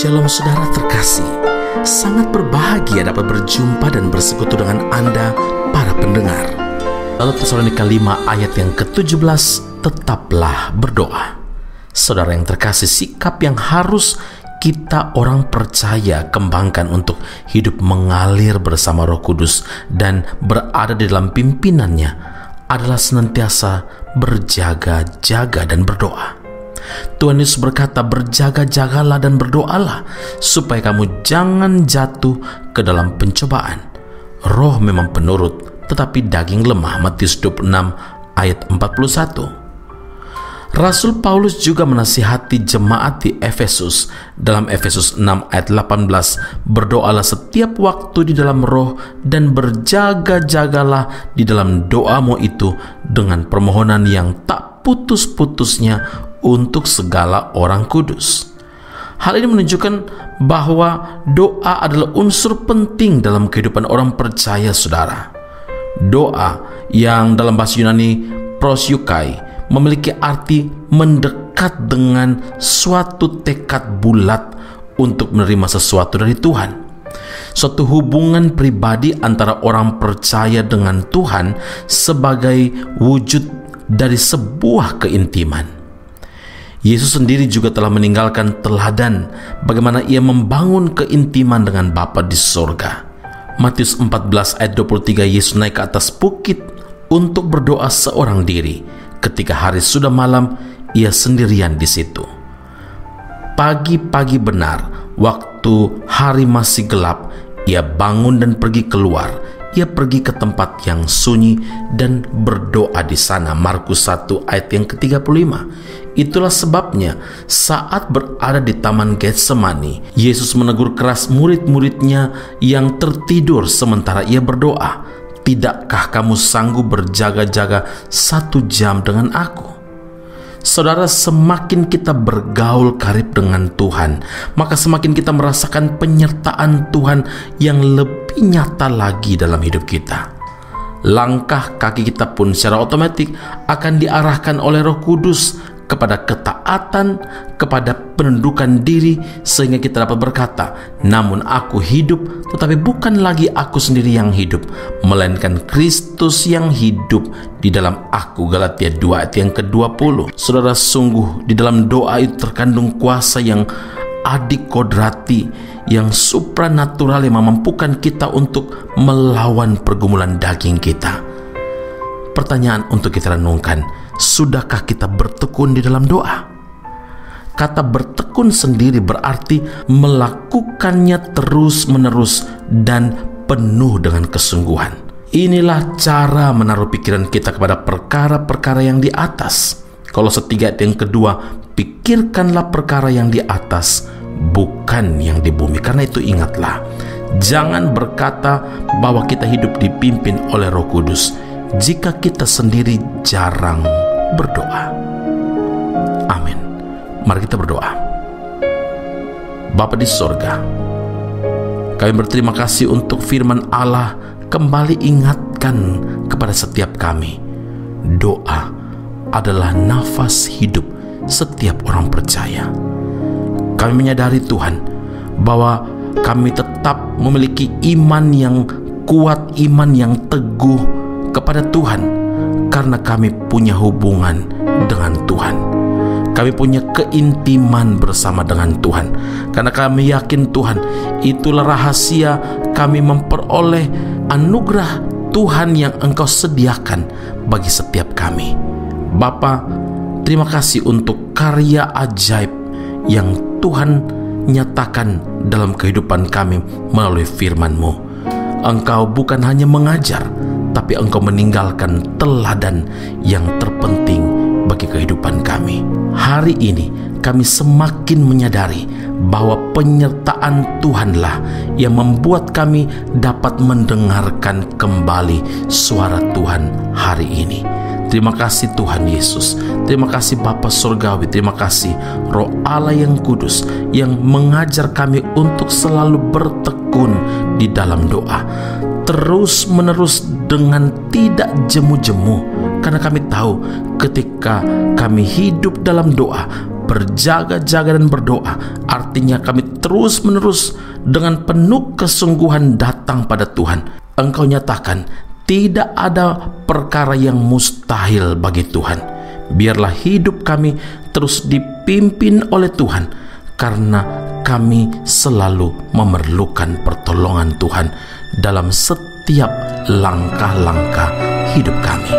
Shalom saudara terkasih, sangat berbahagia dapat berjumpa dan bersekutu dengan Anda para pendengar. Lalu Tesalonika 5 ayat yang ke-17, tetaplah berdoa. Saudara yang terkasih, sikap yang harus kita orang percaya kembangkan untuk hidup mengalir bersama Roh Kudus dan berada di dalam pimpinannya adalah senantiasa berjaga-jaga dan berdoa. Tuhan Yesus berkata, berjaga-jagalah dan berdoalah supaya kamu jangan jatuh ke dalam pencobaan. Roh memang penurut, tetapi daging lemah. Matius 26 ayat 41. Rasul Paulus juga menasihati jemaat di Efesus dalam Efesus 6 ayat 18, berdoalah setiap waktu di dalam roh dan berjaga-jagalah di dalam doamu itu dengan permohonan yang tak putus-putusnya untuk segala orang kudus. Hal ini menunjukkan bahwa doa adalah unsur penting dalam kehidupan orang percaya, saudara. Doa yang dalam bahasa Yunani prosyukai memiliki arti mendekat dengan suatu tekad bulat untuk menerima sesuatu dari Tuhan. Suatu hubungan pribadi antara orang percaya dengan Tuhan sebagai wujud dari sebuah keintiman. Yesus sendiri juga telah meninggalkan teladan bagaimana ia membangun keintiman dengan Bapa di sorga. Matius 14 ayat 23, Yesus naik ke atas bukit untuk berdoa seorang diri. Ketika hari sudah malam, ia sendirian di situ. Pagi-pagi benar, waktu hari masih gelap, ia bangun dan pergi keluar. Ia pergi ke tempat yang sunyi dan berdoa di sana. Markus 1 ayat yang ke-35. Itulah sebabnya saat berada di Taman Getsemani, Yesus menegur keras murid-muridnya yang tertidur sementara ia berdoa. Tidakkah kamu sanggup berjaga-jaga 1 jam dengan aku? Saudara, semakin kita bergaul karib dengan Tuhan, maka semakin kita merasakan penyertaan Tuhan yang lebih nyata lagi dalam hidup kita. Langkah kaki kita pun secara otomatis akan diarahkan oleh Roh Kudus kepada ketaatan, kepada penundukan diri, sehingga kita dapat berkata, namun aku hidup, tetapi bukan lagi aku sendiri yang hidup, melainkan Kristus yang hidup di dalam aku. Galatia 2 ayat yang ke-20. Saudara, sungguh di dalam doa itu terkandung kuasa yang adikodrati, yang supranatural, yang memampukan kita untuk melawan pergumulan daging kita. Pertanyaan untuk kita renungkan, sudahkah kita bertekun di dalam doa? Kata bertekun sendiri berarti melakukannya terus-menerus dan penuh dengan kesungguhan. Inilah cara menaruh pikiran kita kepada perkara-perkara yang di atas. Kolose 3 ayat yang kedua, pikirkanlah perkara yang di atas, bukan yang di bumi. Karena itu ingatlah, jangan berkata bahwa kita hidup dipimpin oleh Roh Kudus jika kita sendiri jarang berdoa. Amin. Mari kita berdoa. Bapa di sorga, kami berterima kasih untuk firman Allah kembali ingatkan kepada setiap kami. Doa adalah nafas hidup setiap orang percaya. Kami menyadari Tuhan bahwa kami tetap memiliki iman yang kuat, iman yang teguh kepada Tuhan, karena kami punya hubungan dengan Tuhan. Kami punya keintiman bersama dengan Tuhan, karena kami yakin Tuhan itulah rahasia kami memperoleh anugerah Tuhan yang Engkau sediakan bagi setiap kami. Bapa, terima kasih untuk karya ajaib yang Tuhan nyatakan dalam kehidupan kami melalui firman-Mu. Engkau bukan hanya mengajar, tapi Engkau meninggalkan teladan yang terpenting bagi kehidupan kami. Hari ini kami semakin menyadari bahwa penyertaan Tuhanlah yang membuat kami dapat mendengarkan kembali suara Tuhan hari ini. Terima kasih Tuhan Yesus. Terima kasih Bapa Surgawi. Terima kasih Roh Allah yang kudus yang mengajar kami untuk selalu bertekun di dalam doa, terus menerus dengan tidak jemu-jemu, karena kami tahu ketika kami hidup dalam doa, berjaga-jaga dan berdoa. Artinya kami terus-menerus dengan penuh kesungguhan datang pada Tuhan. Engkau nyatakan tidak ada perkara yang mustahil bagi Tuhan. Biarlah hidup kami terus dipimpin oleh Tuhan, karena kami selalu memerlukan pertolongan Tuhan dalam setiap langkah-langkah hidup kami.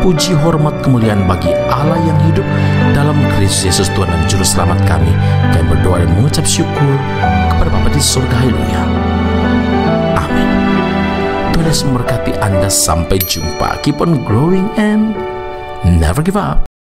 Puji, hormat, kemuliaan bagi Allah yang hidup dalam Kristus Yesus Tuhan dan Juru Selamat kami. Kami berdoa dan mengucap syukur kepada Bapa di surga. Haleluya. Amin. Tuhan Yesus memberkati Anda. Sampai jumpa. Keep on growing and never give up.